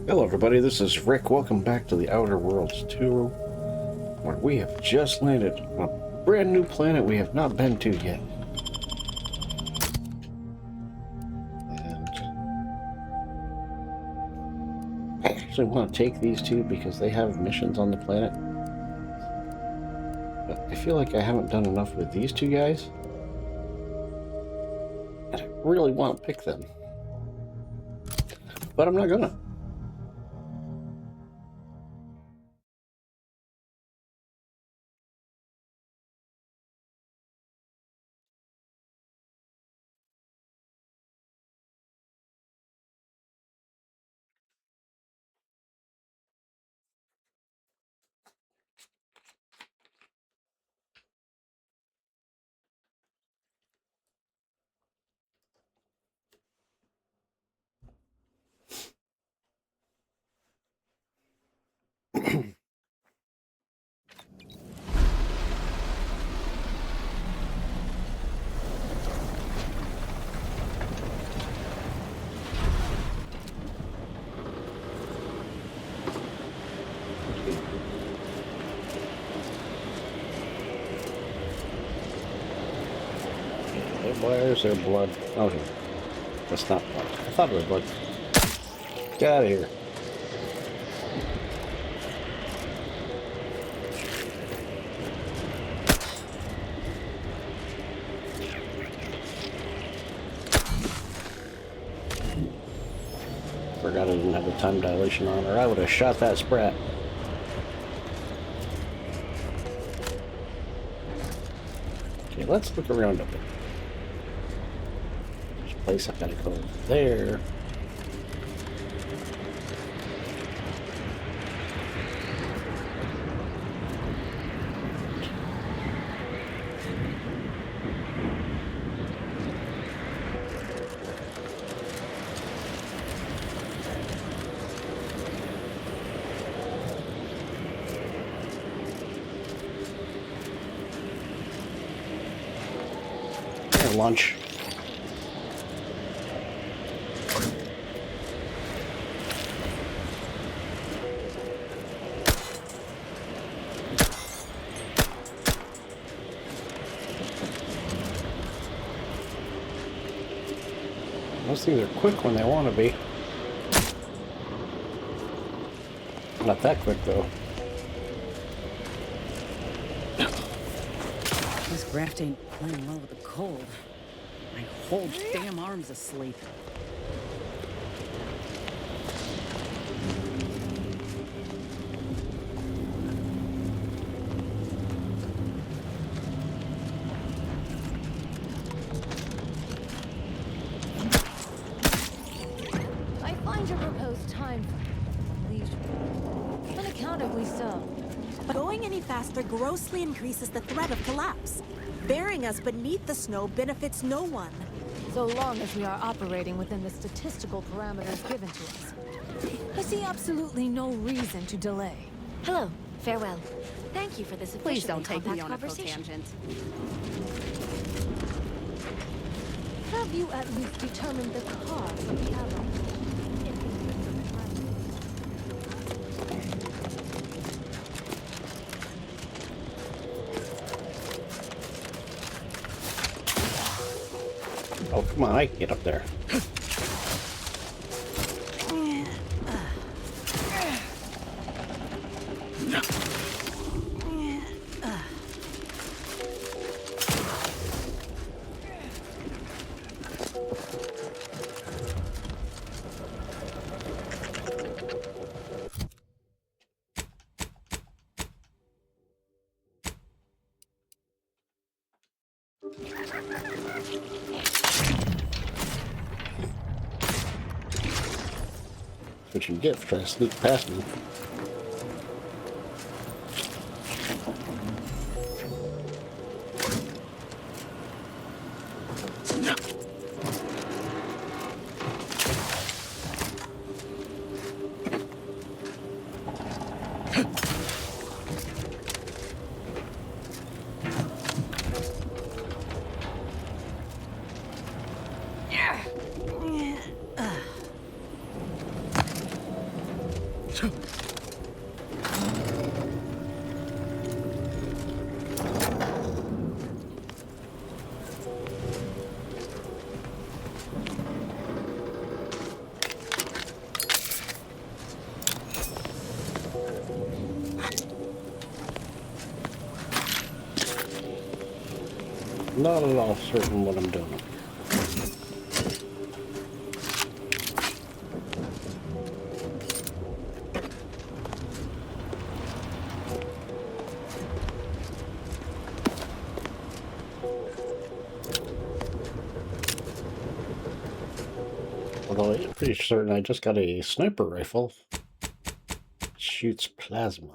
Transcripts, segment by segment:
Hello everybody, this is Rick. Welcome back to the Outer Worlds 2, where we have just landed on a brand new planet we have not been to yet. And I actually want to take these two because they have missions on the planet. But I feel like I haven't done enough with these two guys. And I really want to pick them. But I'm not gonna. Where's their blood? Oh, here. That's not blood. I thought it was blood. Get out of here. Forgot I didn't have the time dilation on, or I would have shot that sprat. Okay, let's look around up there. There's a place I gotta go there. Lunch. Those things are quick when they want to be. Not that quick though. This graft ain't playing well with the cold. My whole damn arm's asleep. I find your proposed time for leisure unaccountably so. But going any faster grossly increases the threat of collapse. Burying us beneath the snow benefits no one. So long as we are operating within the statistical parameters given to us. I see absolutely no reason to delay. Hello. Farewell. Thank you for this Please don't officially take me compact on a full conversation. tangent. Have you at least determined the cause of the avalanche? Oh, come on, I can get up there. What you get for trying to sneak past me. Not at all certain what I'm doing. Although I'm pretty certain I just got a sniper rifle. It shoots plasma.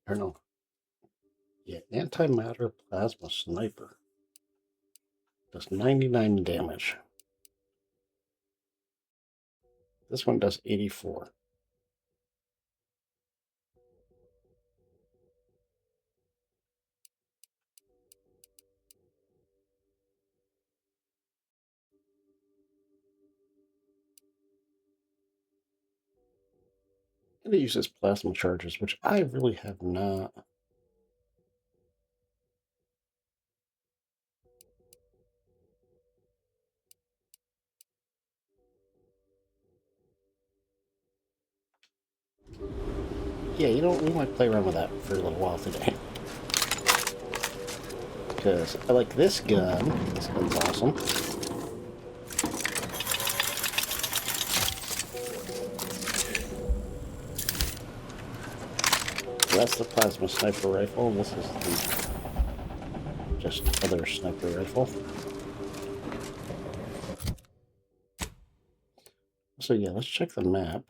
Or no. Yeah, antimatter plasma sniper. Does 99 damage. This one does 84. And it uses plasma charges, which I really have not. Yeah, you know, we might play around with that for a little while today. Because I like this gun. This gun's awesome. So that's the plasma sniper rifle. This is the just other sniper rifle. So yeah, let's check the map.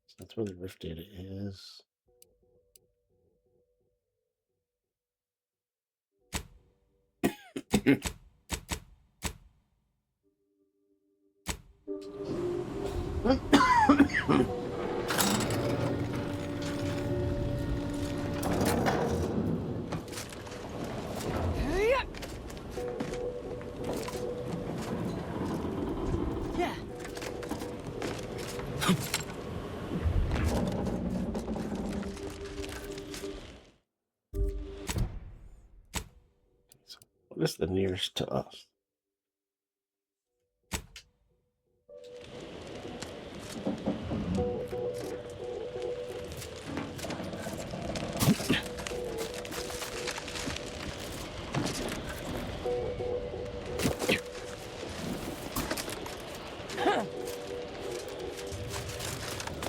So that's where the rift data is. What is the nearest to us?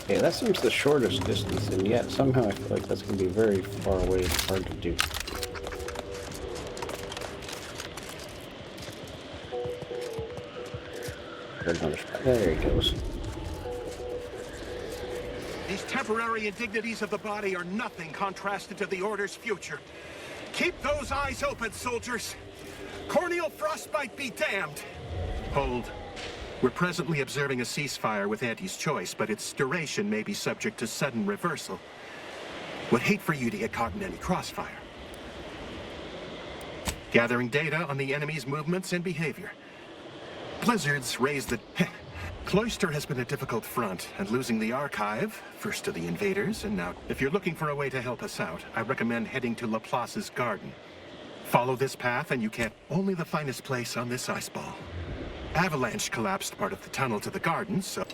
Okay, that seems the shortest distance, and yet somehow I feel like that's going to be very far away and hard to do. There he goes. These temporary indignities of the body are nothing contrasted to the Order's future. Keep those eyes open, soldiers. Corneal frostbite be damned. Hold. We're presently observing a ceasefire with Auntie's choice, but its duration may be subject to sudden reversal. Would hate for you to get caught in any crossfire. Gathering data on the enemy's movements and behavior. Blizzards raise the... Cloister has been a difficult front, and losing the archive, first to the invaders, and now... If you're looking for a way to help us out, I recommend heading to Laplace's garden. Follow this path, and you can't... Only the finest place on this ice ball. Avalanche collapsed part of the tunnel to the garden, so...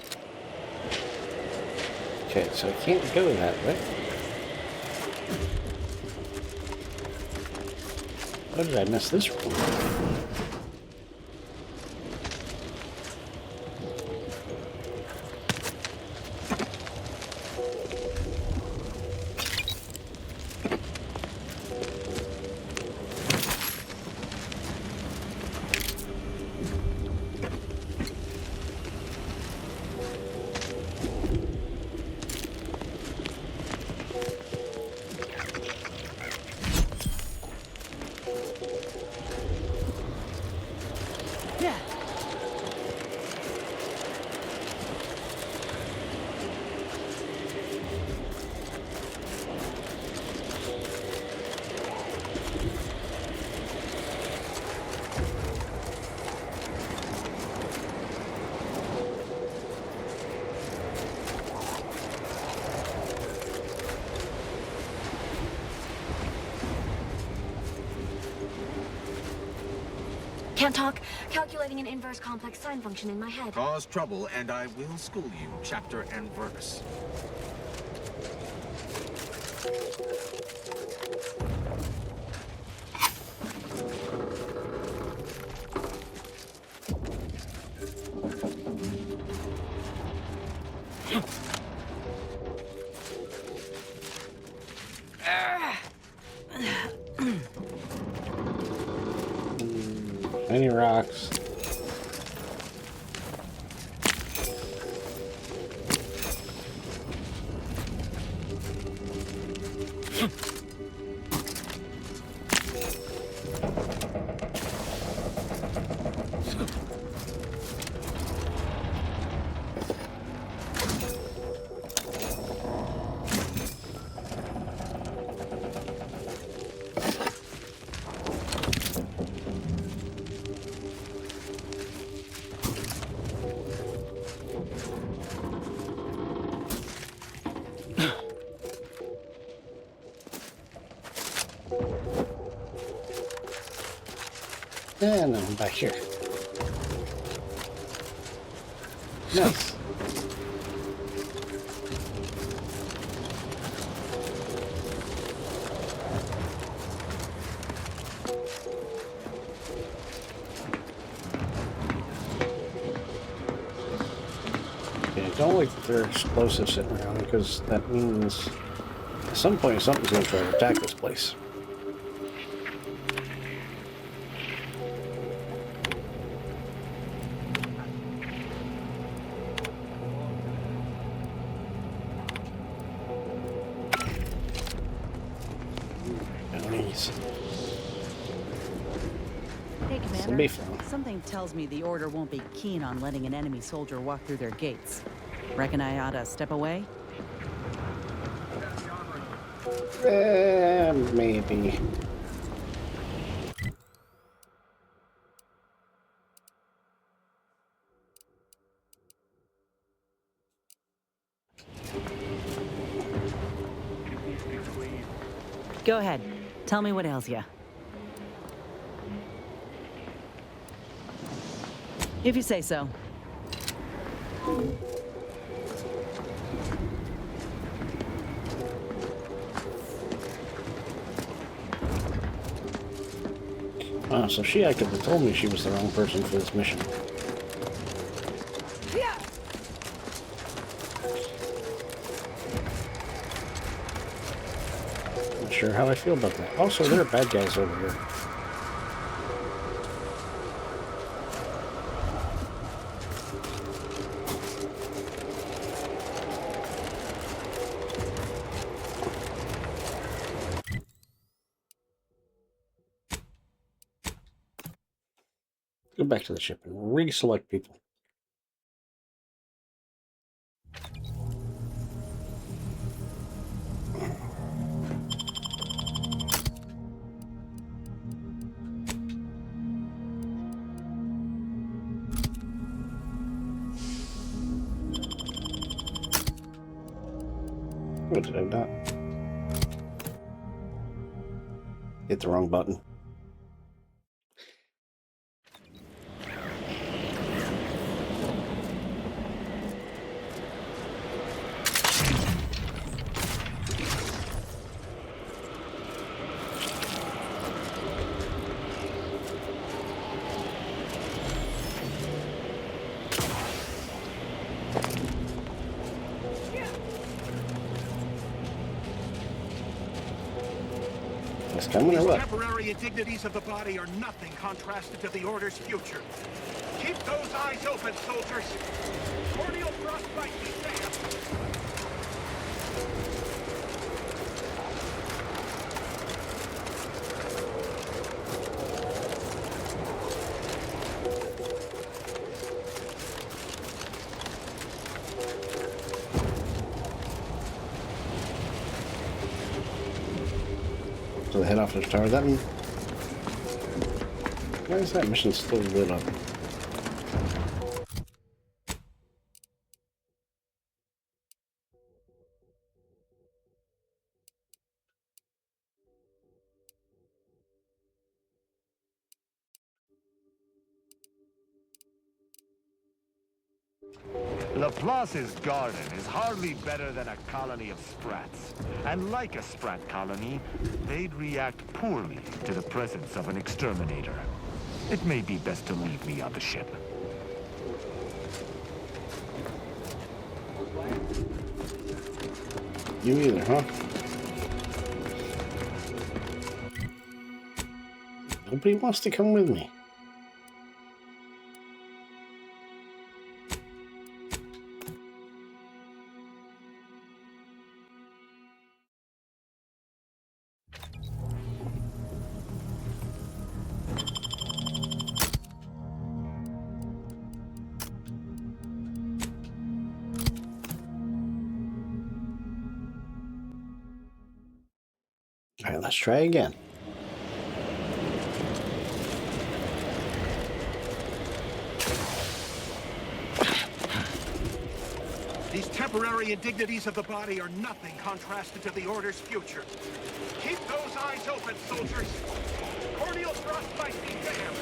Okay, so I can't go that way. How did I miss this room? Can't talk. Calculating an inverse complex sine function in my head. Cause trouble, and I will school you chapter and verse. Any rocks? And I'm back here. Nice. Okay, don't like that there are explosives sitting around because that means at some point something's going to try to attack this place. Hey, Some Commander. beef now. Something tells me the Order won't be keen on letting an enemy soldier walk through their gates. Reckon I ought to step away? Maybe. Go ahead. Tell me what ails ya. If you say so. So she could have told me she was the wrong person for this mission. Not sure how I feel about that. Also, there are bad guys over here. Go back to the ship and reselect people. What did I not? Hit the wrong button. It's coming or These what? temporary indignities of the body are nothing contrasted to the Order's future. Keep those eyes open, soldiers. Corneal frostbite be damned. So they head off to the tower. That why is that mission still lit up? Laplace's garden is hardly better than a colony of sprats. And like a sprat colony, they'd react poorly to the presence of an exterminator. It may be best to leave me on the ship. You either, huh? Nobody wants to come with me. All right, let's try again. These temporary indignities of the body are nothing contrasted to the Order's future. Keep those eyes open, soldiers. Corneal thrust might be jammed.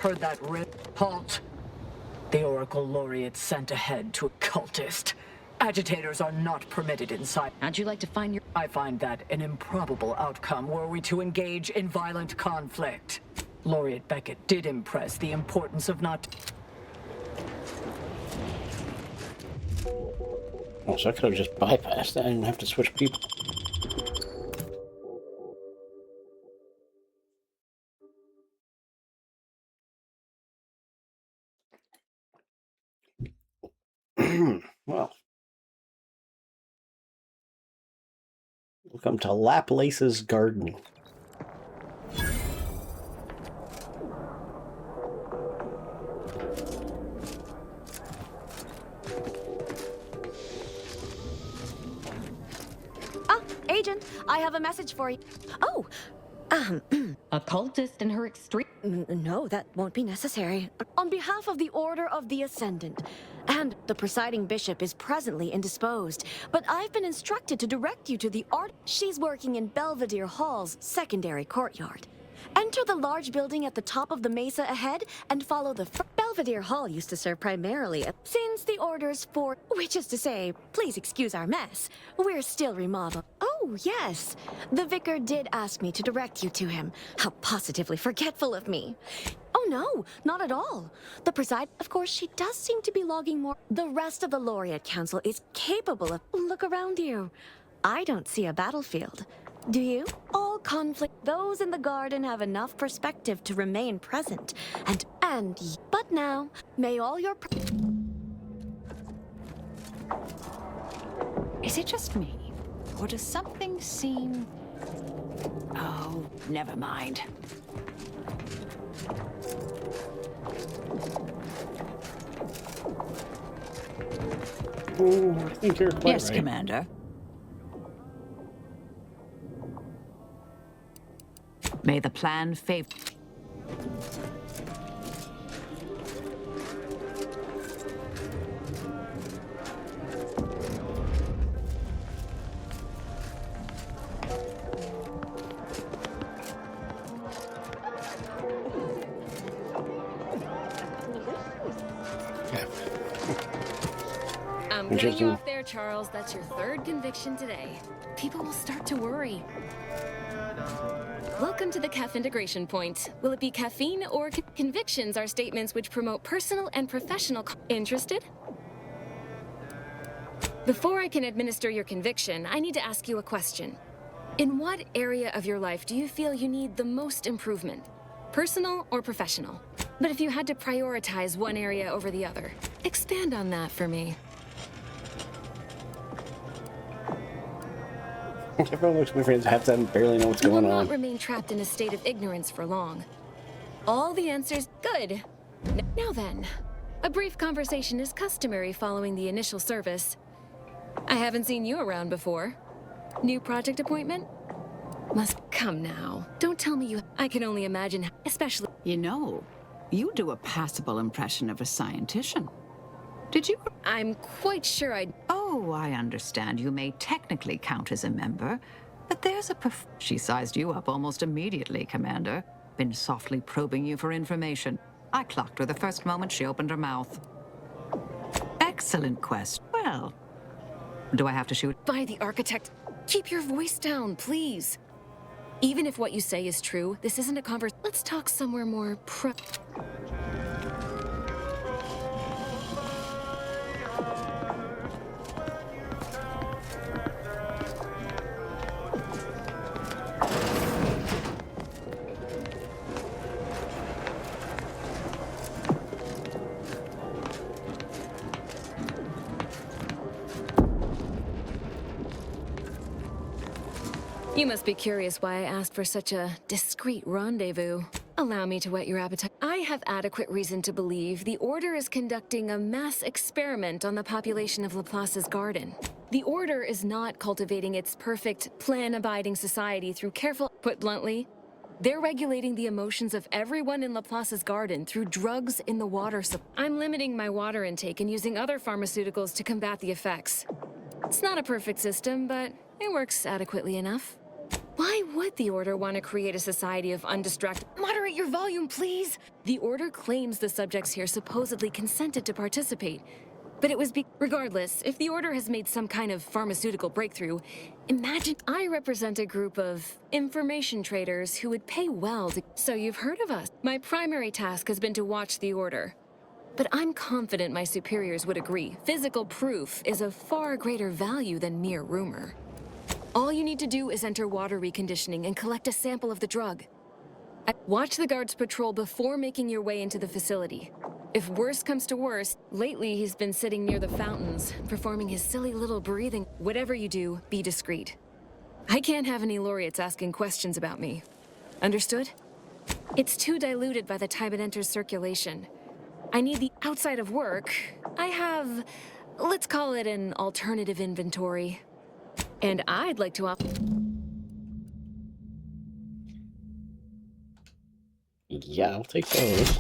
Heard that rip? Halt! The Oracle Laureate sent ahead to a cultist. Agitators are not permitted inside. How'd you like to find your... I find that an improbable outcome were we to engage in violent conflict. Laureate Beckett did impress the importance of not... Oh, so I could have just bypassed that. I didn't have to switch people. Well, welcome to Laplace's garden. Agent, I have a message for you. Oh, A cultist in her extreme... no, that won't be necessary. On behalf of the Order of the Ascendant, and the presiding bishop is presently indisposed, but I've been instructed to direct you to the art. She's working in Belvedere Hall's secondary courtyard. Enter the large building at the top of the mesa ahead and follow the Belvedere Hall used to serve primarily since the Order's for, which is to say, please excuse our mess, we're still remodeled. Oh, yes. The vicar did ask me to direct you to him. How positively forgetful of me. Oh, no, not at all. The preside, of course, she does seem to be logging more. The rest of the Laureate Council is capable of... Look around you. I don't see a battlefield. Do you? All conflict. Those in the garden have enough perspective to remain present. But now, may all your... Is it just me? Or does something seem... Oh, never mind. Oh, I think you're quite yes, right. Commander. May the plan favor... I'm getting you off there, Charles. That's your third conviction today. People will start to worry. Welcome to the CAF integration point. Will it be caffeine or convictions are statements which promote personal and professional... Interested? Before I can administer your conviction, I need to ask you a question. In what area of your life do you feel you need the most improvement? Personal or professional? But if you had to prioritize one area over the other, expand on that for me. Everyone looks at my friends half the time barely know what's going You will on. not remain trapped in a state of ignorance for long. All the answers... Good. Now then, a brief conversation is customary following the initial service. I haven't seen you around before. New project appointment? Must come now. Don't tell me you... I can only imagine, especially... You know, you do a passable impression of a scientician. Did you? I'm quite sure I... Oh, I understand. You may technically count as a member, but there's a She sized you up almost immediately, Commander. Been softly probing you for information. I clocked her the first moment she opened her mouth. Excellent quest. Well, do I have to shoot? By the architect, keep your voice down, please. Even if what you say is true, this isn't a conversation. Let's talk somewhere more You must be curious why I asked for such a discreet rendezvous. Allow me to whet your appetite. I have adequate reason to believe the Order is conducting a mass experiment on the population of Laplace's garden. The Order is not cultivating its perfect, plan-abiding society through careful... Put bluntly, they're regulating the emotions of everyone in Laplace's garden through drugs in the water supply. I'm limiting my water intake and using other pharmaceuticals to combat the effects. It's not a perfect system, but it works adequately enough. Why would the Order want to create a society of undistracted... Moderate your volume, please! The Order claims the subjects here supposedly consented to participate. But it was regardless, if the Order has made some kind of pharmaceutical breakthrough, imagine I represent a group of information traders who would pay well to... So you've heard of us. My primary task has been to watch the Order. But I'm confident my superiors would agree. Physical proof is of far greater value than mere rumor. All you need to do is enter water reconditioning and collect a sample of the drug. Watch the guards patrol before making your way into the facility. If worse comes to worse, lately he's been sitting near the fountains, performing his silly little breathing. Whatever you do, be discreet. I can't have any laureates asking questions about me. Understood? It's too diluted by the time it enters circulation. I need the outside of work. I have, let's call it an alternative inventory. And I'd like to Yeah, I'll take those.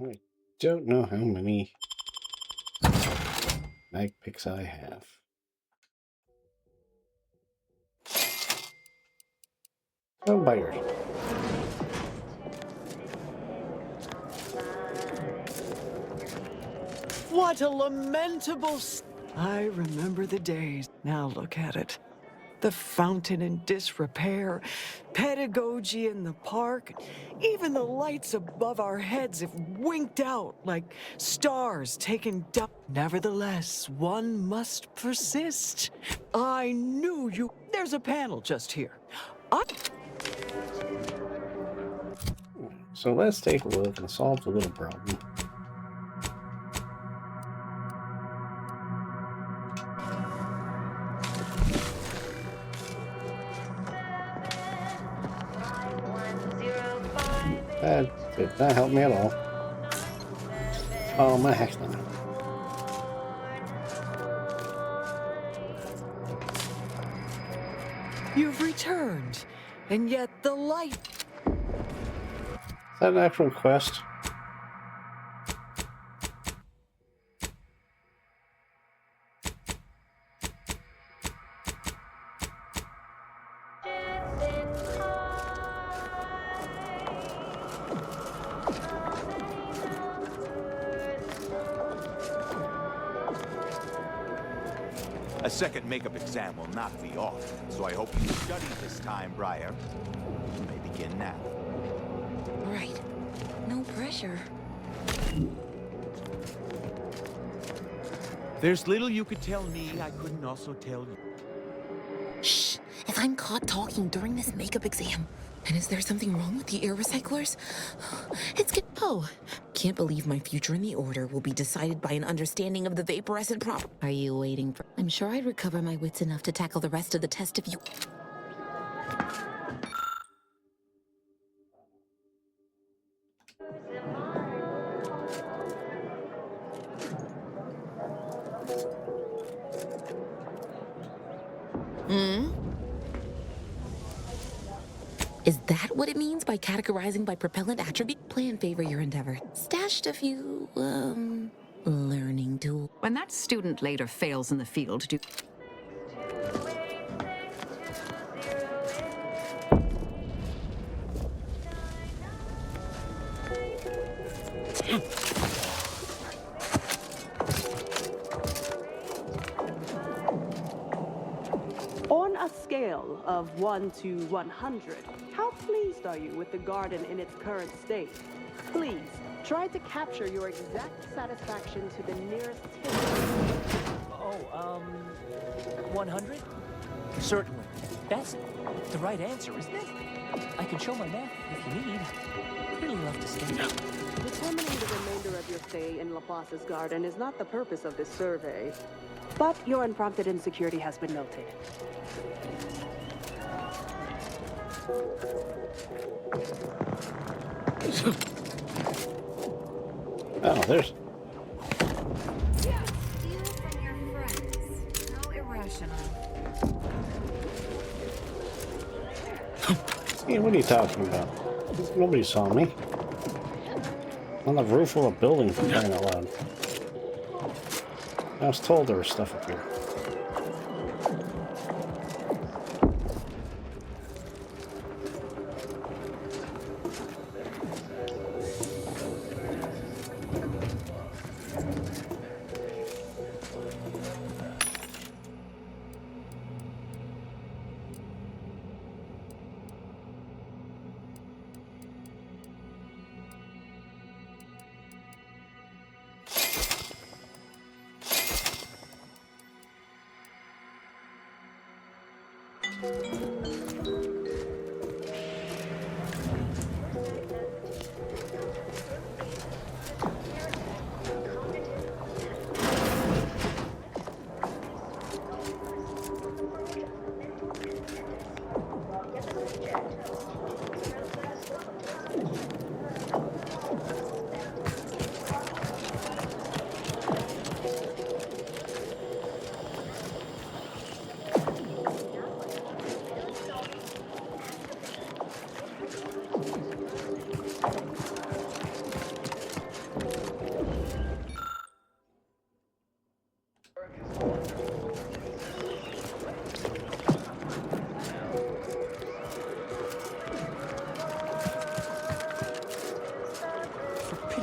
I don't know how many mag picks I have. Oh, buyers. What a lamentable... I remember the days. Now look at it. The fountain in disrepair, pedagogy in the park, even the lights above our heads have winked out like stars taken down. Nevertheless, one must persist. I knew you... There's a panel just here. So let's take a look and solve the little problem. That did not help me at all. Oh, my heck's not. You've returned, and yet the light... Is that an actual quest? A second makeup exam will knock me off, so I hope you study this time, Briar. You may begin now. Right. No pressure. There's little you could tell me I couldn't also tell you. Shh! If I'm caught talking during this makeup exam. And is there something wrong with the air recyclers? Oh, can't believe my future in the Order will be decided by an understanding of the vaporescent prop. Are you waiting for... I'm sure I'd recover my wits enough to tackle the rest of the test if you... Is that what it means by categorizing by propellant attribute? Play and favor your endeavor. Stashed a few, learning tools. When that student later fails in the field, do... On a scale of 1 to 100, how pleased are you with the garden in its current state? Please, try to capture your exact satisfaction to the nearest 10. 100? Certainly. That's the right answer, isn't it? I can show my math if you need. I'd really love to stay. Determining the remainder of your stay in Laplace's garden is not the purpose of this survey, but your unprompted insecurity has been noted. Oh, there's... Hey, what are you talking about? Nobody saw me. On the roof of a building, for crying out loud. I was told there was stuff up here.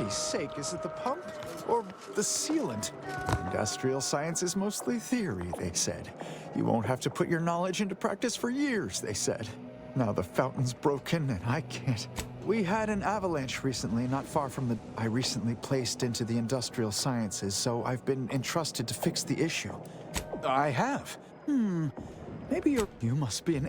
Sake, is it the pump or the sealant? Industrial science is mostly theory, they said. You won't have to put your knowledge into practice for years, they said. Now the fountain's broken and I can't. We had an avalanche recently, not far from the... I recently placed into the industrial sciences, so I've been entrusted to fix the issue. I have. Maybe you must be an...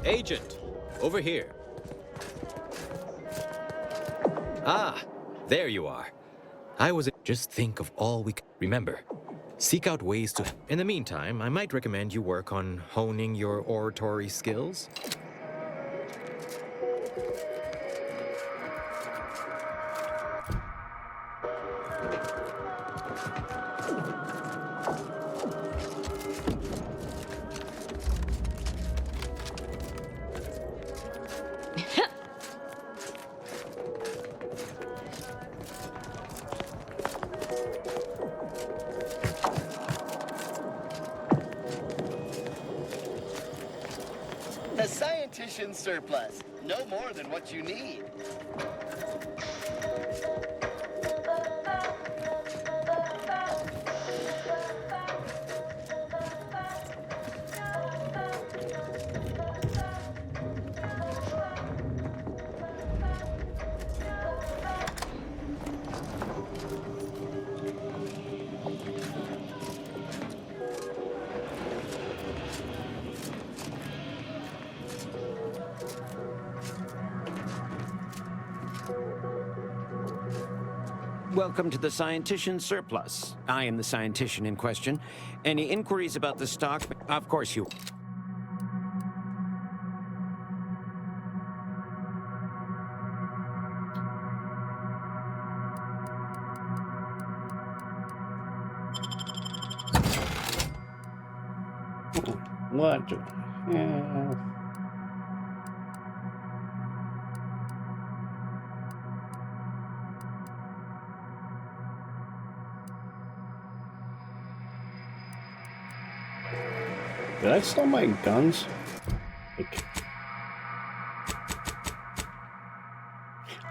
Agent, over here. Ah, there you are. I was... Just think of all we could... Remember, seek out ways to... In the meantime, I might recommend you work on honing your oratory skills. scientician surplus. No more than what you need. Welcome to the Scientician Surplus. I am the scientician in question. Any inquiries about the stock? Of course you... What do I have? Did I sell my guns?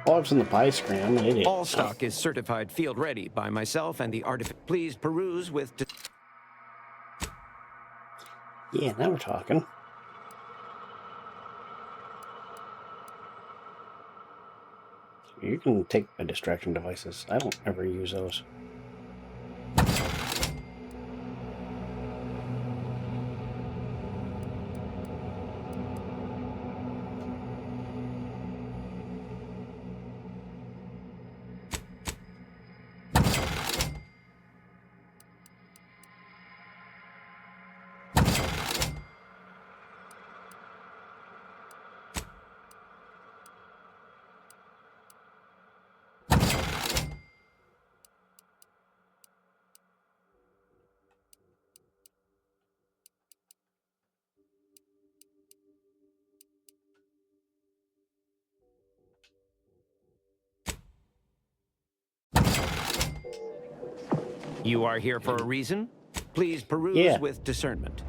Oh, it's in the pie screen. I'm an idiot. All stock is certified field ready by myself and the artifact. Please peruse with... Yeah, now we're talking. You can take my distraction devices. I don't ever use those. You are here for a reason? Please peruse with discernment.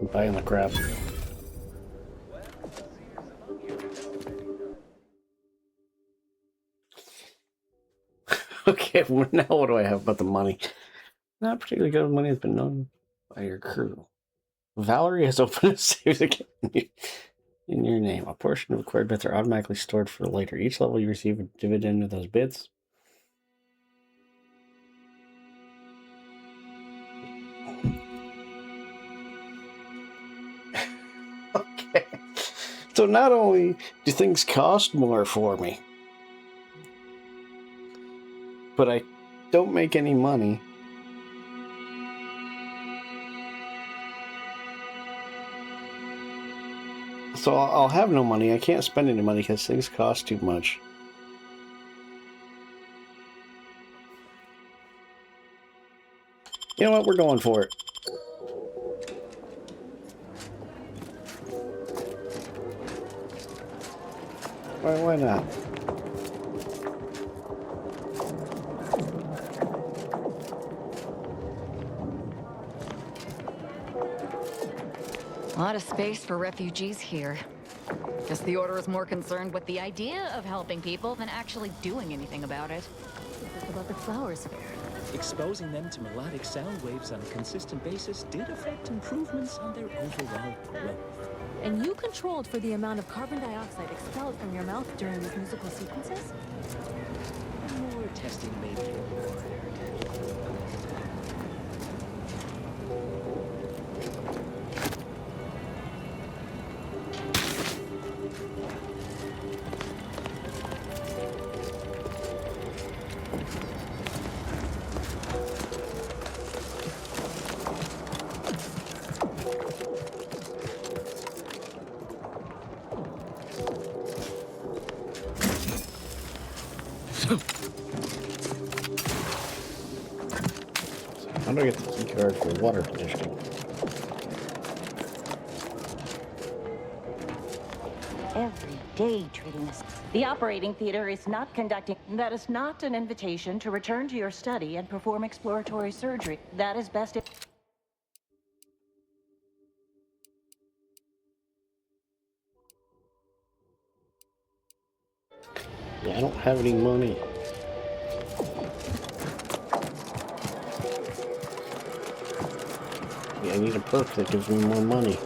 I'm buying the crap. Okay, well, now what do I have about the money? Not particularly good money has been known by your crew. Valerie has opened a savings account in your name. A portion of acquired bits are automatically stored for later. Each level you receive a dividend of those bits. Okay. So not only do things cost more for me, but I don't make any money. So I'll have no money. I can't spend any money because things cost too much. You know what? We're going for it. Why not? A lot of space for refugees here. Guess the Order is more concerned with the idea of helping people than actually doing anything about it. What about the Flowers Fair? Exposing them to melodic sound waves on a consistent basis did affect improvements on their overall growth. And you controlled for the amount of carbon dioxide expelled from your mouth during these musical sequences? More testing may be required. How do I get the key card for water conditioning? Every day treating us. The operating theater is not conducting. That is not an invitation to return to your study and perform exploratory surgery. That is best if... Yeah, I don't have any money. Yeah, I need a perk that gives me more money.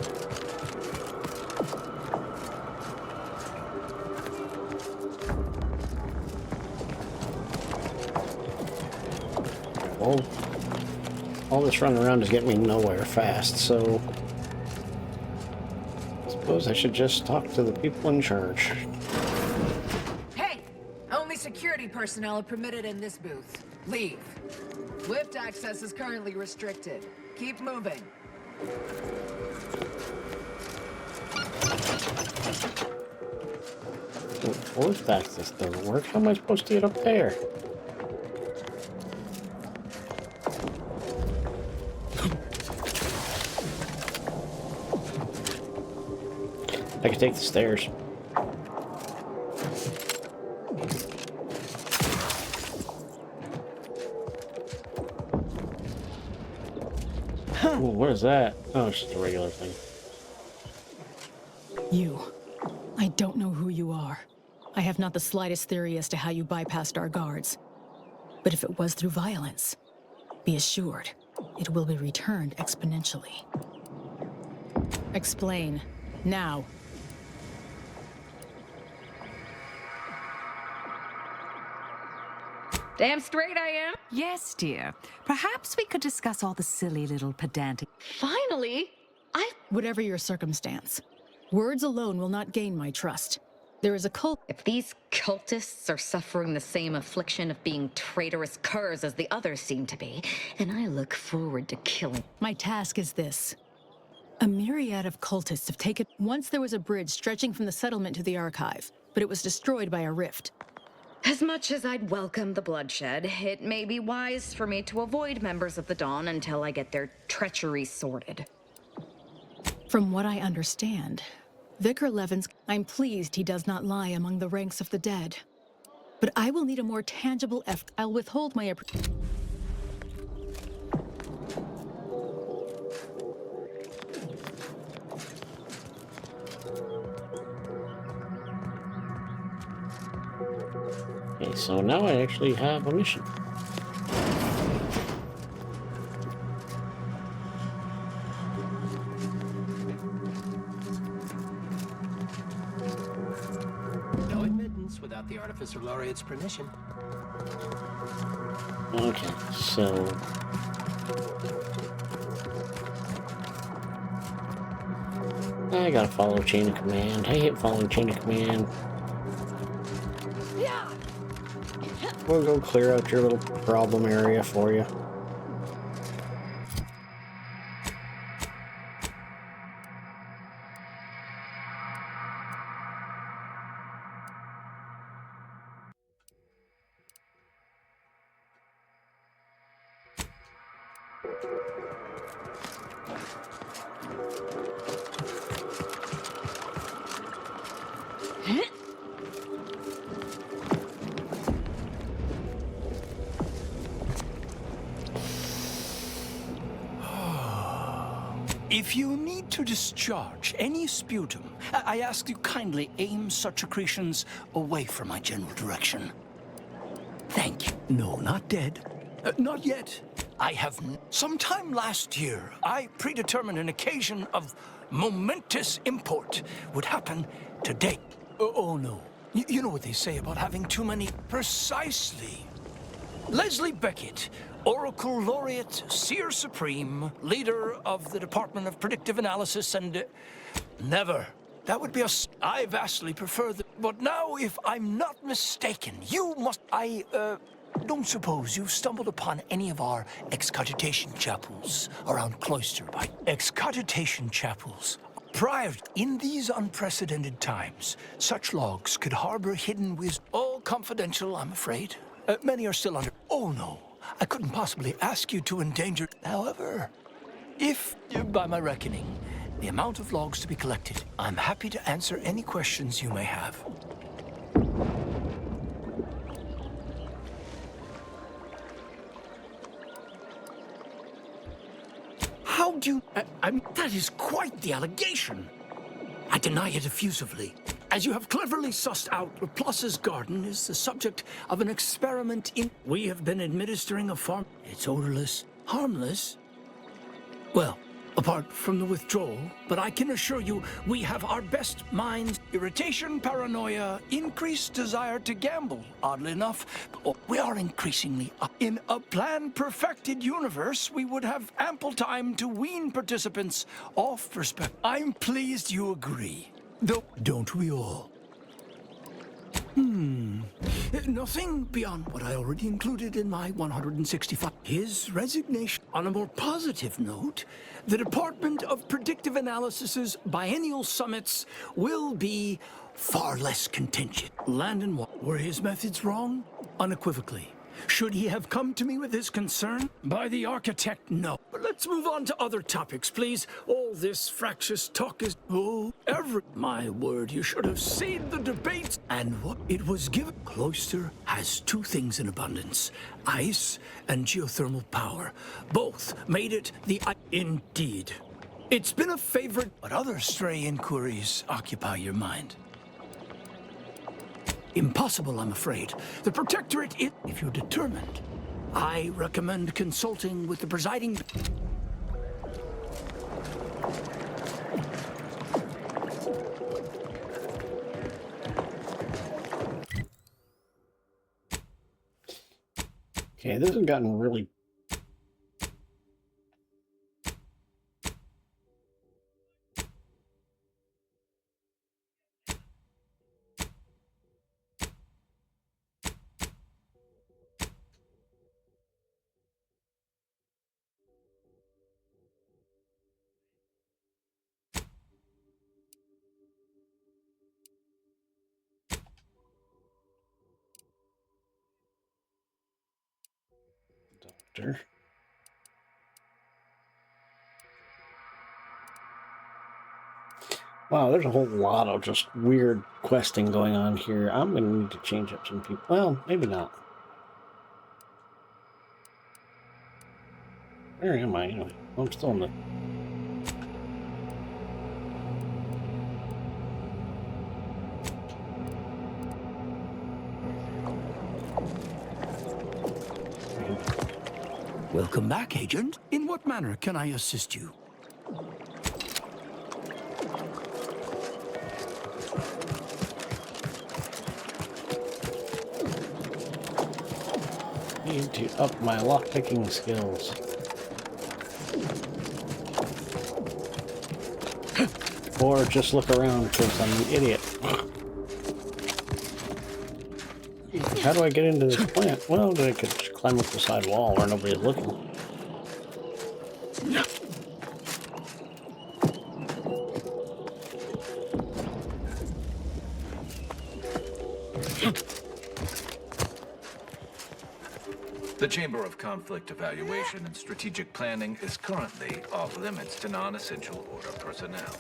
Well, all this running around is getting me nowhere fast, so I suppose I should just talk to the people in charge. Hey! Only security personnel are permitted in this booth. Leave. Lift access is currently restricted. Keep moving. Lift access doesn't work. How am I supposed to get up there? I can take the stairs. Ooh, what is that? Oh, it's just a regular thing. You. I don't know who you are. I have not the slightest theory as to how you bypassed our guards. But if it was through violence, be assured, it will be returned exponentially. Explain. Now. Damn straight I am. Yes, dear. Perhaps we could discuss all the silly little pedantic... Finally! Whatever your circumstance, words alone will not gain my trust. There is a cult... If these cultists are suffering the same affliction of being traitorous curs as the others seem to be, then I look forward to killing... My task is this. A myriad of cultists have taken... Once there was a bridge stretching from the settlement to the archive, but it was destroyed by a rift. As much as I'd welcome the bloodshed, it may be wise for me to avoid members of the Dawn until I get their treachery sorted. From what I understand, Vicar Levens, I'm pleased he does not lie among the ranks of the dead. But I will need a more tangible effort. I'll withhold my... Okay, so now I actually have a mission. No admittance without the Artificer Laureate's permission. Okay, so... I gotta follow chain of command. I hate following chain of command. We'll go clear out your little problem area for you. If you need to discharge any sputum, I ask you kindly aim such accretions away from my general direction. Thank you. No, not dead. Not yet. I have... Sometime last year, I predetermined an occasion of momentous import would happen today. Oh no. You know what they say about having too many... Precisely. Leslie Beckett, Oracle Laureate, Seer Supreme, leader of the Department of Predictive Analysis, and... never. That would be I vastly prefer the... But now, if I'm not mistaken, you must... don't suppose you've stumbled upon any of our excogitation chapels around Cloister by... Excogitation chapels. Prior, in these unprecedented times, such logs could harbor hidden wisdom. All confidential, I'm afraid. Many are still under... Oh, no. I couldn't possibly ask you to endanger... However, if, by my reckoning, the amount of logs to be collected, I'm happy to answer any questions you may have. How do you... I mean, that is quite the allegation. I deny it effusively. As you have cleverly sussed out, Laplace's garden is the subject of an experiment in... We have been administering a farm... It's odorless, harmless. Well, apart from the withdrawal, but I can assure you we have our best minds. Irritation, paranoia, increased desire to gamble, oddly enough. We are increasingly up. In a plan-perfected universe, we would have ample time to wean participants off perspective. I'm pleased you agree. Though, don't we all? Nothing beyond what I already included in my 165. His resignation. On a more positive note, the Department of Predictive Analysis's biennial summits will be far less contentious. Landon, were his methods wrong? Unequivocally. Should he have come to me with his concern? By the architect, no. But let's move on to other topics, please. All this fractious talk is... My word, you should have seen the debates. And what it was given... Cloister has two things in abundance. Ice and geothermal power. Both made it the... Indeed. It's been a favorite... What other stray inquiries occupy your mind? Impossible, I'm afraid. The Protectorate is... If you're determined, I recommend consulting with the presiding... Okay, this has gotten really... Doctor. Wow, there's a whole lot of just weird questing going on here. I'm going to need to change up some people. Well, maybe not. Where am I anyway? I'm still in the... Welcome back, Agent. In what manner can I assist you? Need to up my lockpicking skills. Or just look around because I'm an idiot. How do I get into this plant? Well, I could just climb up the side wall where nobody's looking. The Chamber of Conflict Evaluation and Strategic Planning is currently off limits to non-essential order personnel.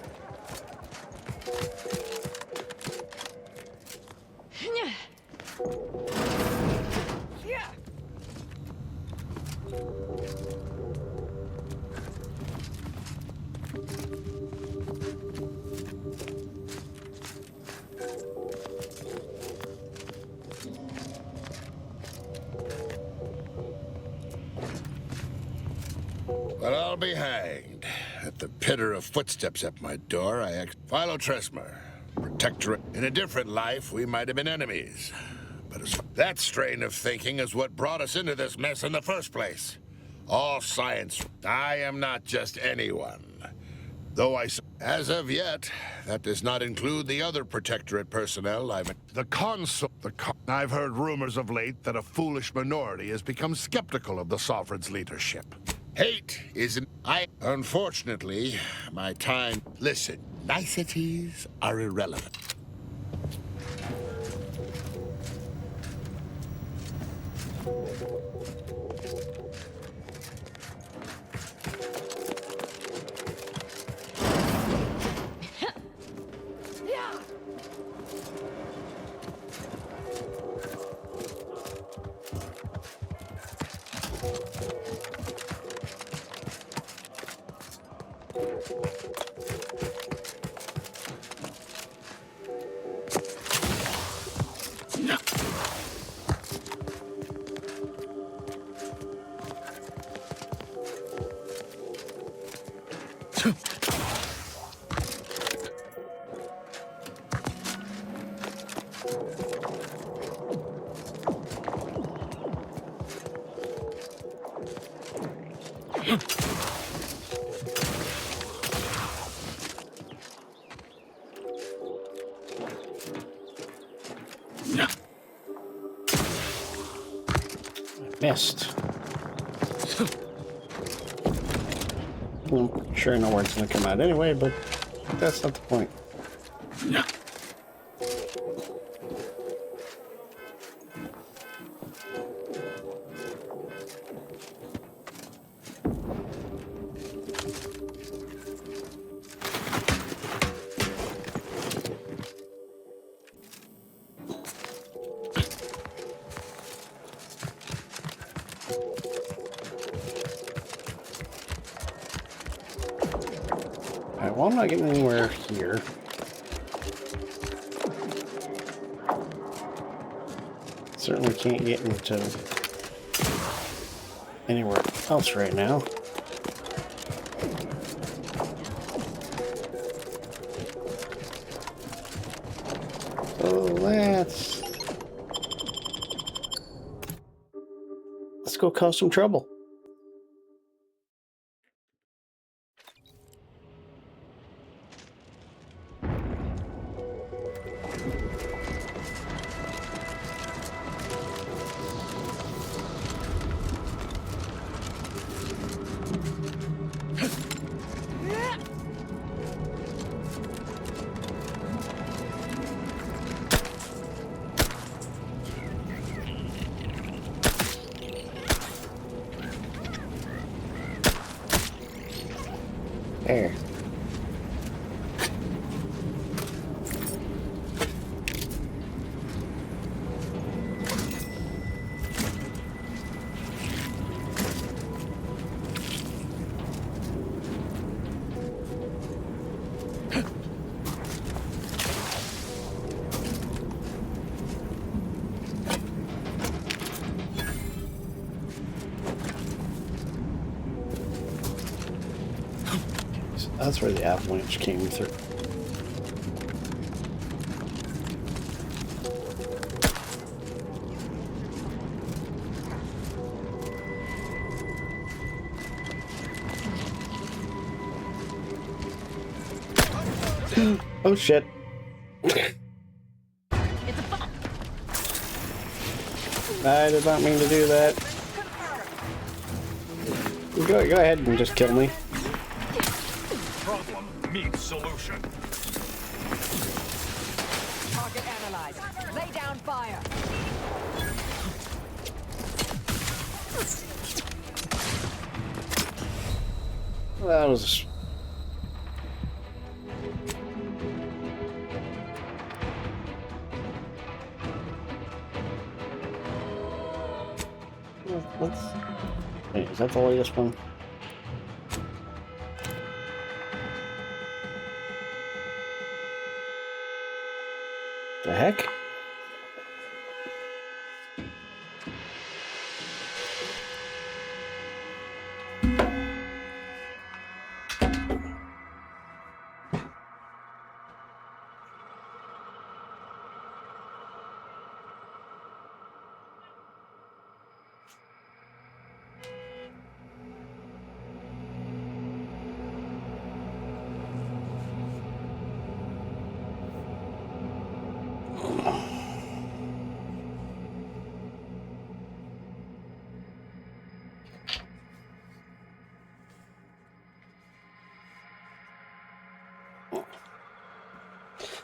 Well, I'll be hanged. At the pitter of footsteps at my door, I asked Philo Tresmer, Protectorate. In a different life, we might have been enemies. But that strain of thinking is what brought us into this mess in the first place. All science. I am not just anyone. Though as of yet, that does not include the other Protectorate personnel The Consul... I've heard rumors of late that a foolish minority has become skeptical of the Sovereign's leadership. Hate isn't... Unfortunately, my time... Listen, niceties are irrelevant. Missed. I'm sure I know where it's going to come out anyway, but that's not the point. Alright, well, I'm not getting anywhere here. Certainly can't get into anywhere else right now. So let's go cause some trouble. There. That's where the avalanche came through. Oh shit. I did not mean to do that. Go ahead and just kill me. Problem meets solution. Target analyzed. Lay down fire. That was... Wait, is that the latest one? The heck?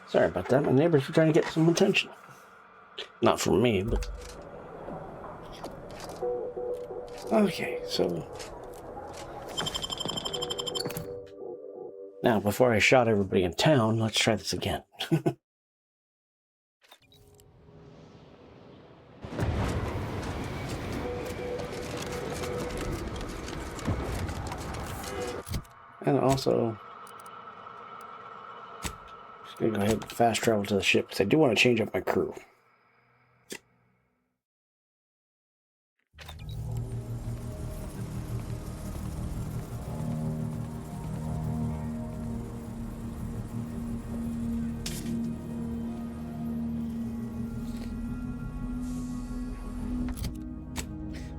Sorry about that. My neighbors were trying to get some attention. Not from me, but... Okay, so... Now, before I shot everybody in town, let's try this again. And also... just gonna go ahead and fast travel to the ship, because I do want to change up my crew.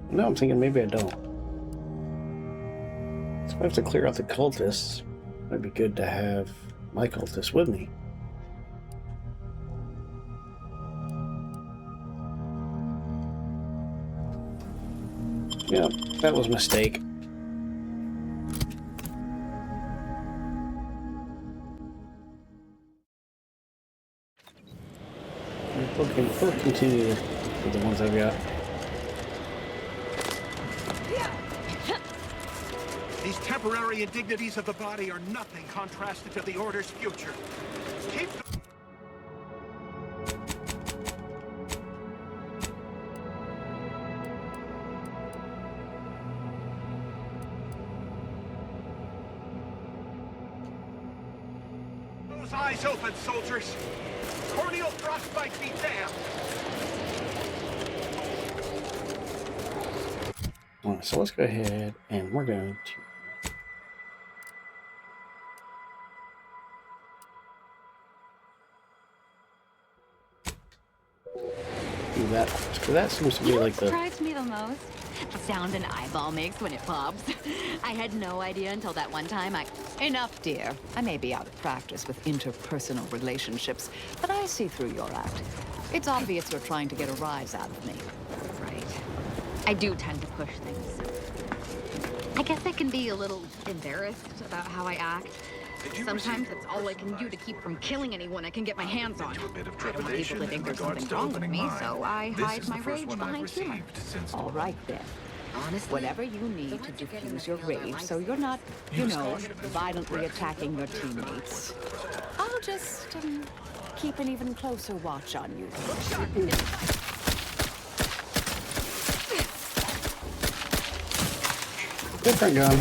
No, I'm thinking maybe I don't. So if I have to clear out the cultists, it might be good to have my cultists with me. Yeah, that was a mistake. We'll continue with the ones I've got. These temporary indignities of the body are nothing contrasted to the Order's future. Keep those eyes open, soldiers. Corneal frostbite be damned. Alright, so let's go ahead and we're going to do that because that seems to be like the Surprised me the most. The sound an eyeball makes when it pops. I had no idea until that one time Enough, dear. I may be out of practice with interpersonal relationships, but I see through your act. It's obvious you're trying to get a rise out of me. Right. I do tend to push things. I guess I can be a little embarrassed about how I act. Sometimes it's all I can do to keep from killing anyone I can get my hands on. I don't want people to think there's something wrong with me, so I hide my rage behind humor. All right, then. Honestly, whatever you need to diffuse your rage so you're not, violently attacking your teammates. I'll just keep an even closer watch on you. different gun.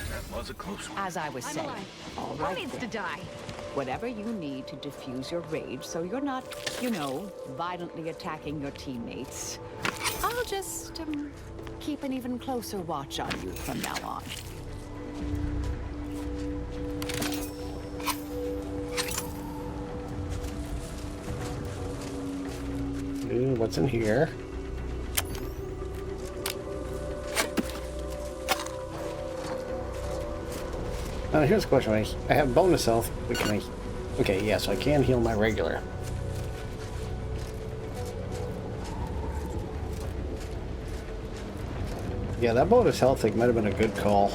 That was a close one. As I was saying, all right, who needs to die? Whatever you need to diffuse your rage so you're not, violently attacking your teammates. I'll just keep an even closer watch on you from now on. Ooh, what's in here? Now here's the question. I have bonus health, but can I... Okay, yeah, so I can heal my regular. Yeah, that bonus health thing might have been a good call.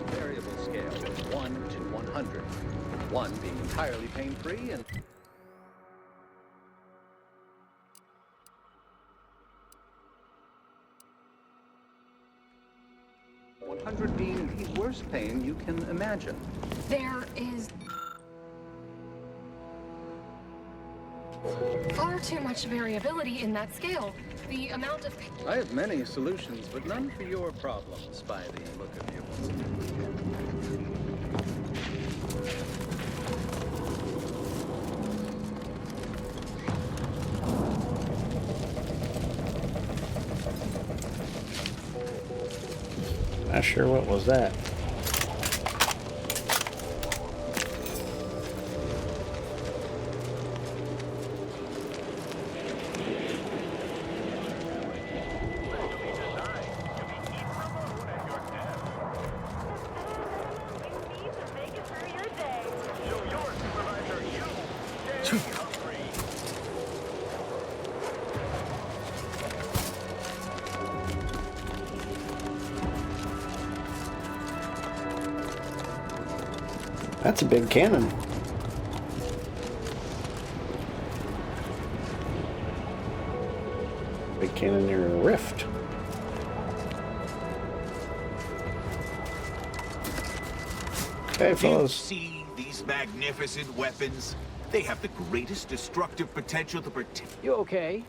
Variable scale of 1 to 100. 1 being entirely pain-free and 100 being the worst pain you can imagine. There is far too much variability in that scale. The amount of... I have many solutions, but none for your problems, by the look of you. Not sure what was that. That's a big cannon. Big cannon near a rift. Okay, Do you fellas. see these magnificent weapons? They have the greatest destructive potential to protect. You okay?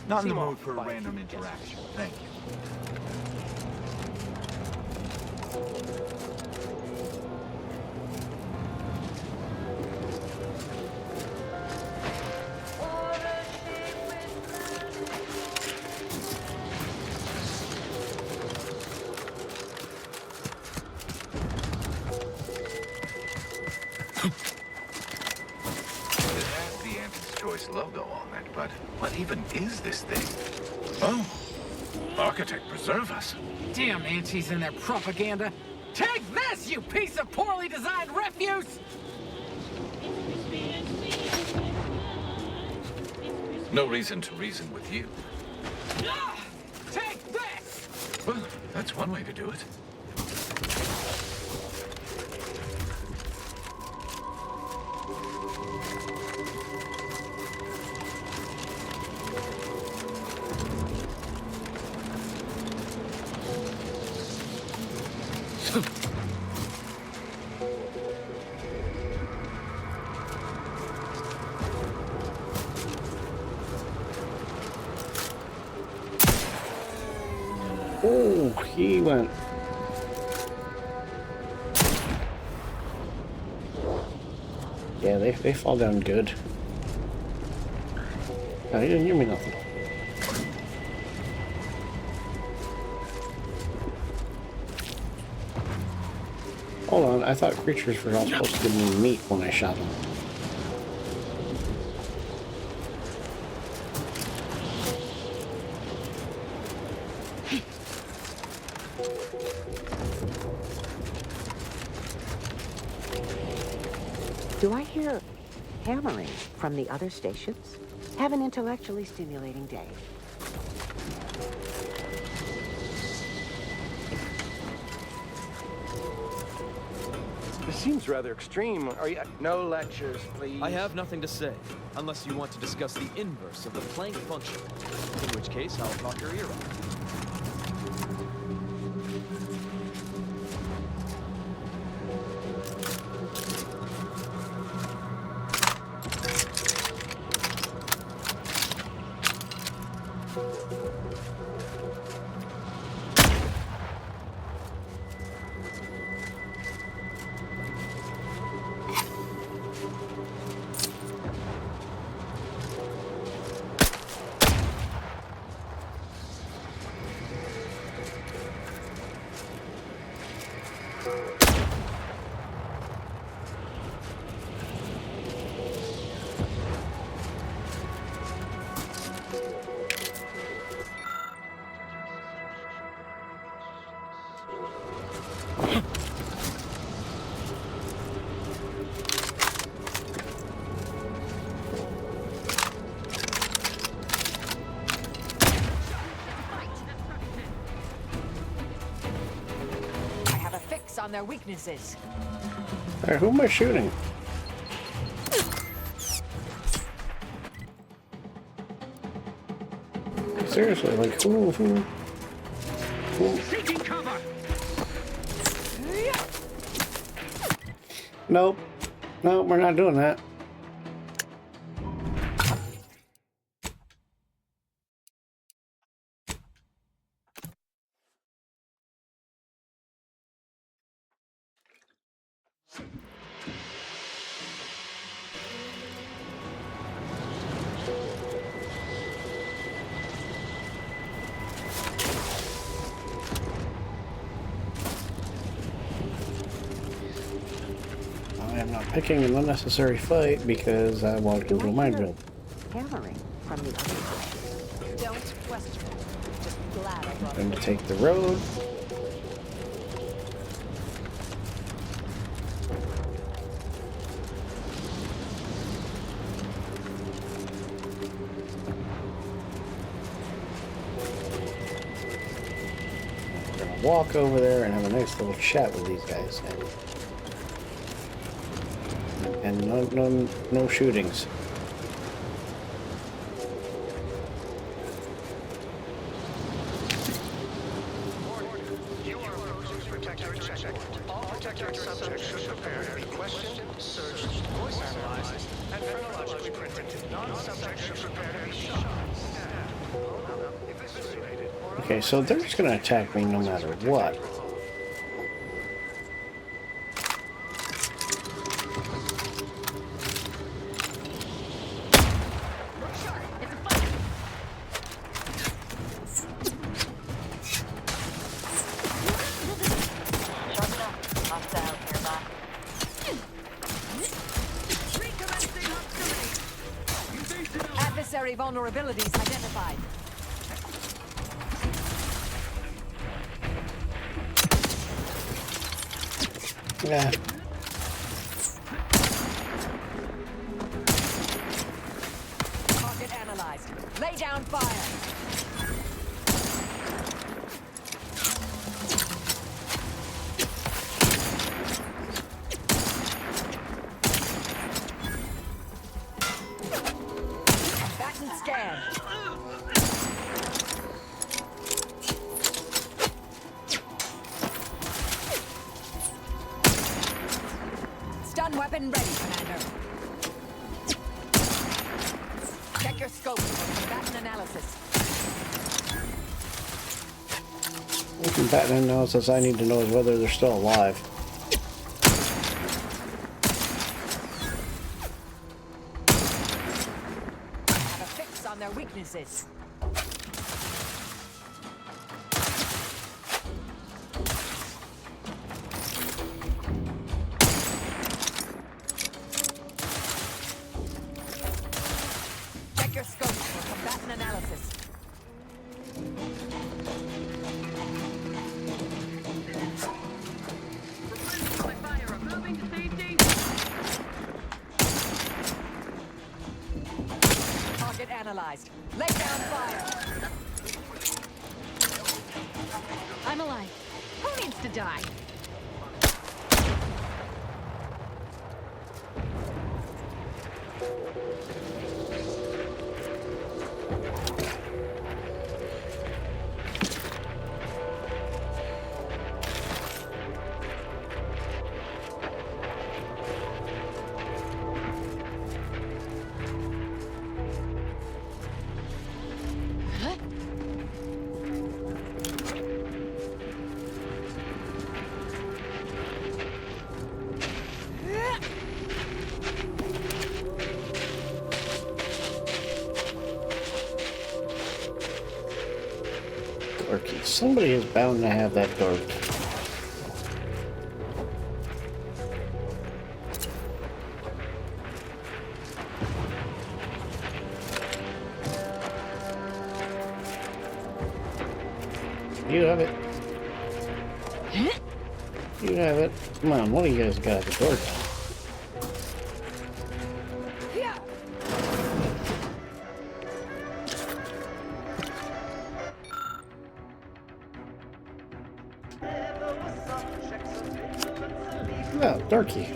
Not in the Seem mood off for a by a random few interaction. Thank you. logo all that, but what even is this thing? Oh, Architect preserve us. Damn Auntie's in their propaganda. Take this, you piece of poorly designed refuse! No reason to reason with you. Take this! Well, that's one way to do it. Oh, he went. Yeah, they fall down good. No, he didn't hear me nothing. Hold on, I thought creatures were all supposed to give me meat when I shot them. Do I hear hammering from the other stations? Have an intellectually stimulating day. This seems rather extreme. Are you... No lectures, please. I have nothing to say, unless you want to discuss the inverse of the Planck function, in which case I'll talk your ear off. On their weaknesses. Alright, who am I shooting? Seriously, like who? Seeking cover. Nope. No, we're not doing that. Picking an unnecessary fight because I walked into a minefield. Hammering from the other side. Don't question it. Just glad I brought I'm going to take the road. We're going to walk over there and have a nice little chat with these guys. And no shootings. You are approaching protectorate checkpoint. All protectorate subjects should prepare to be questioned, searched, voice analyzed, and phrenologically printed. Non-subjects should prepare to be shot, stabbed, eviscerated, or Okay, so they're just going to attack me no matter what. Recommencing hostility. Invasion vulnerabilities identified. Yeah. Target analyzed. Lay down fire. Combatant scan. Stun weapon ready, Commander. Check your scope for combatant analysis. The combatant analysis I need to know is whether they're still alive. Have a fix on their weaknesses. Check your scope for combatant analysis. Target analyzed. Lay down fire. I'm alive. Who needs to die? Dorky. Somebody is bound to have that dork. You have it. You have it. Come on, one of you guys got the dork. Oh, Darky.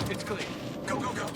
It's clear. Go, go, go.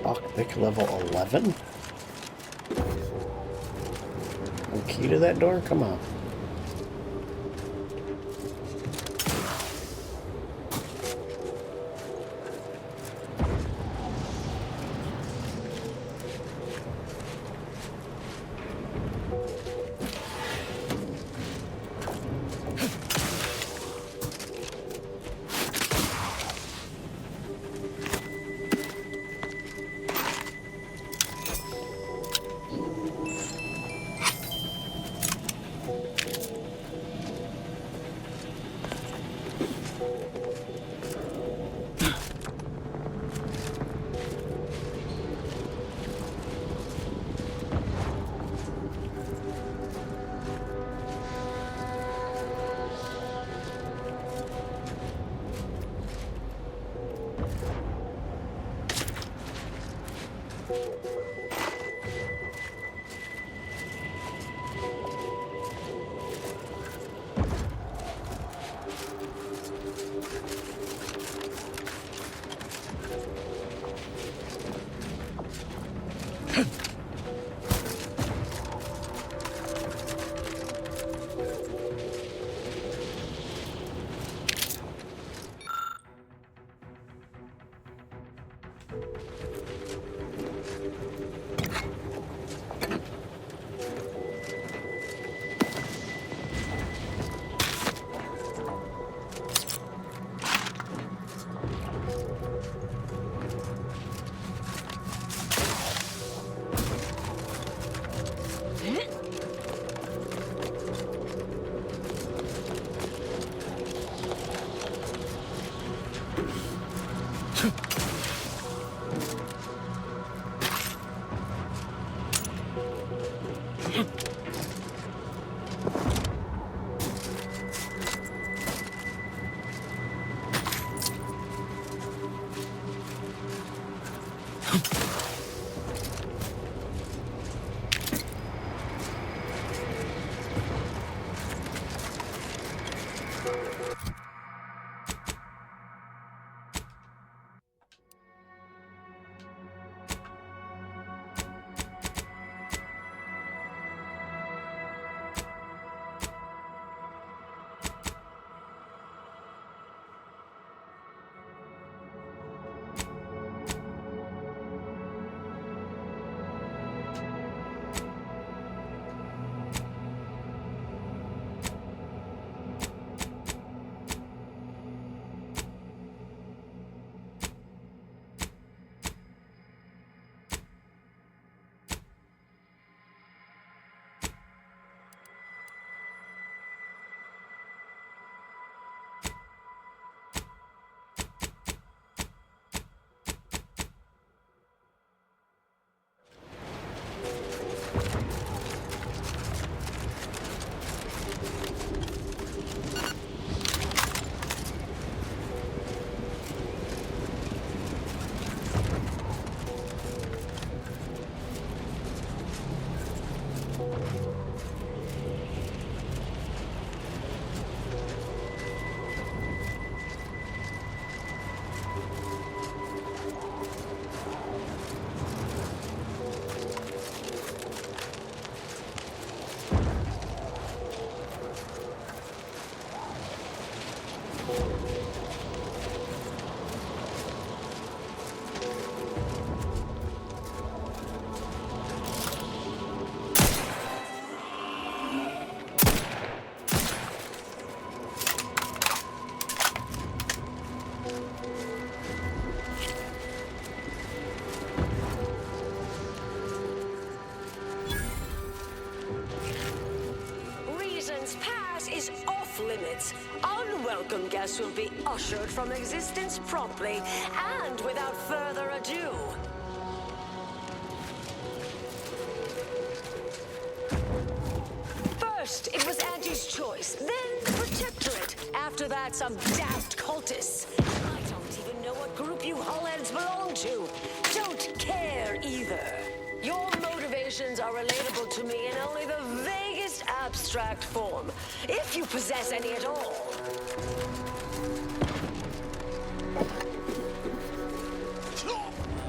Lockpick level 11? No key to that door? Come on. limits. Unwelcome guests will be ushered from existence promptly and without further ado. First, it was Auntie's choice, then the Protectorate. After that, some daft cultists. I don't even know what group you hullheads belong to. Don't care either. Your motivations are relatable to me in only the vaguest abstract form, if you possess any at all.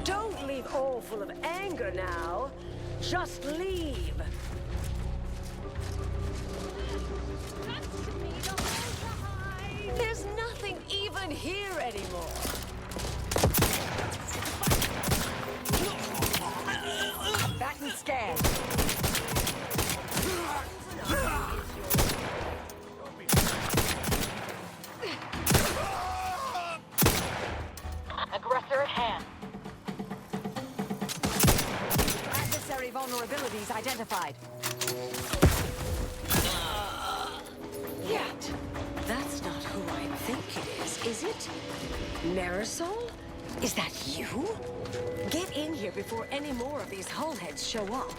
Don't leave all full of anger now. Just leave. There's nothing even here anymore. Fat and scared. Aggressor at hand. Adversary vulnerabilities identified. Yet. That's not who I think it is it? Marisol? Is that you? Get in here before any more of these hullheads show up.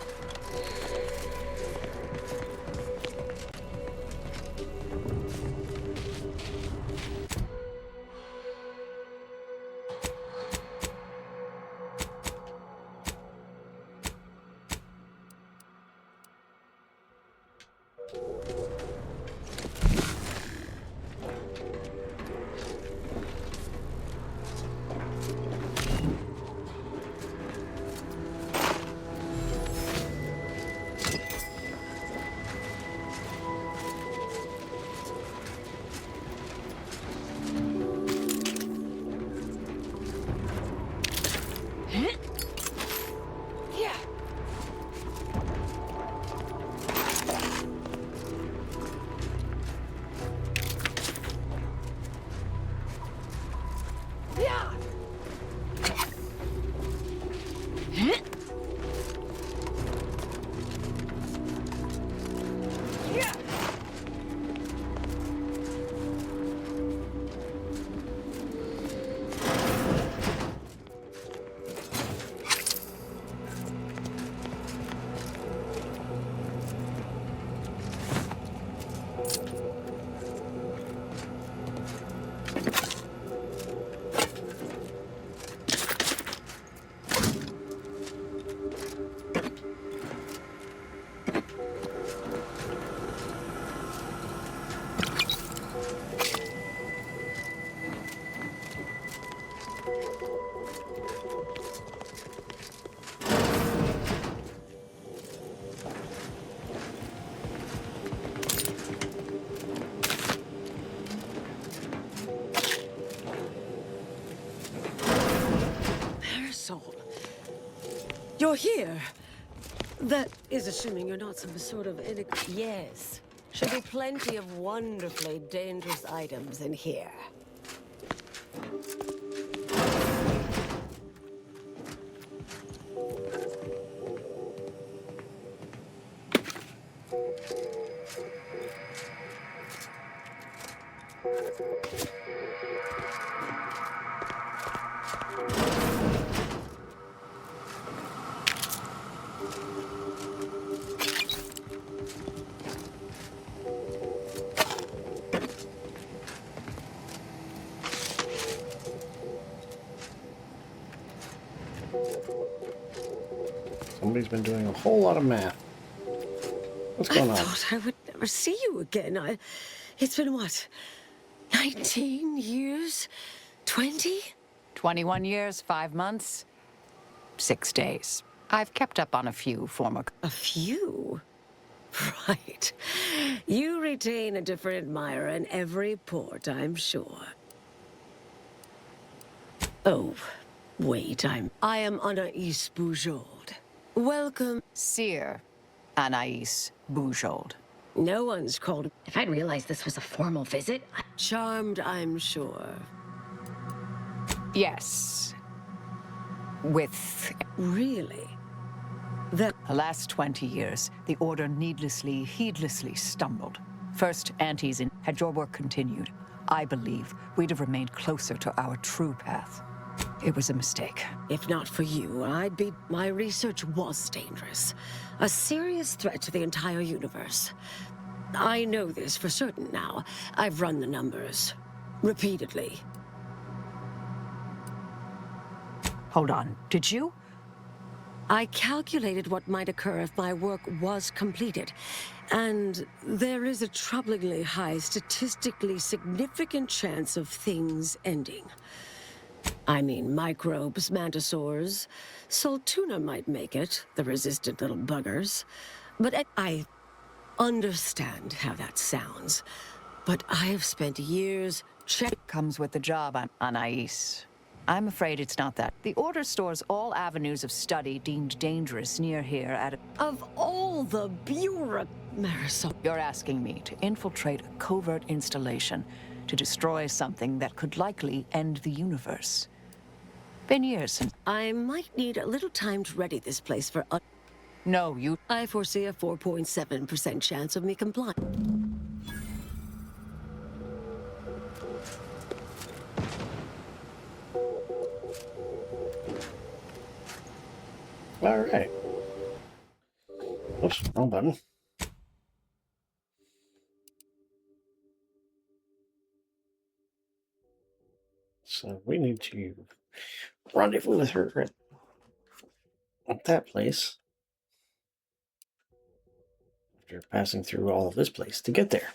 Marisol, you're here. That is assuming you're not some sort of Yes. Should be plenty of wonderfully dangerous items in here. Somebody's been doing a whole lot of math. What's going on? I thought I would never see you again. It's been what? 19 years? 20? 21 years, 5 months, 6 days. I've kept up on a few former... A few? Right. You retain a different admirer in every port, I'm sure. Oh, wait, I am Anais Bujold. Welcome. Seer Anais Bujold. No one's called... If I'd realized this was a formal visit... Charmed, I'm sure. Yes. With... Really? The last 20 years, the Order needlessly, heedlessly stumbled. First, Auntie's in... Had your work continued, I believe we'd have remained closer to our true path. It was a mistake. If not for you, I'd be... My research was dangerous. A serious threat to the entire universe. I know this for certain now. I've run the numbers. Repeatedly. Hold on, did you? I calculated what might occur if my work was completed. And there is a troublingly high, statistically significant chance of things ending. I mean, microbes, mantisaurs. Saltuna might make it, the resistant little buggers. But I understand how that sounds. But I have spent years Comes with the job, Anais. I'm afraid it's not that. The Order stores all avenues of study deemed dangerous near here at Of all the Marisol. You're asking me to infiltrate a covert installation to destroy something that could likely end the universe. Been years since... I might need a little time to ready this place for... No, you... I foresee a 4.7% chance of me complying. All right. Oops, wrong button. So we need to rendezvous with her at that place after passing through all of this place to get there.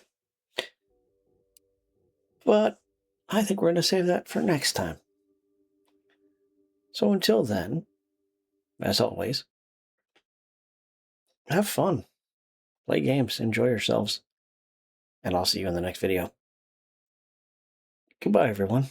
But I think we're going to save that for next time. So until then, as always, have fun, play games, enjoy yourselves, and I'll see you in the next video. Goodbye, everyone.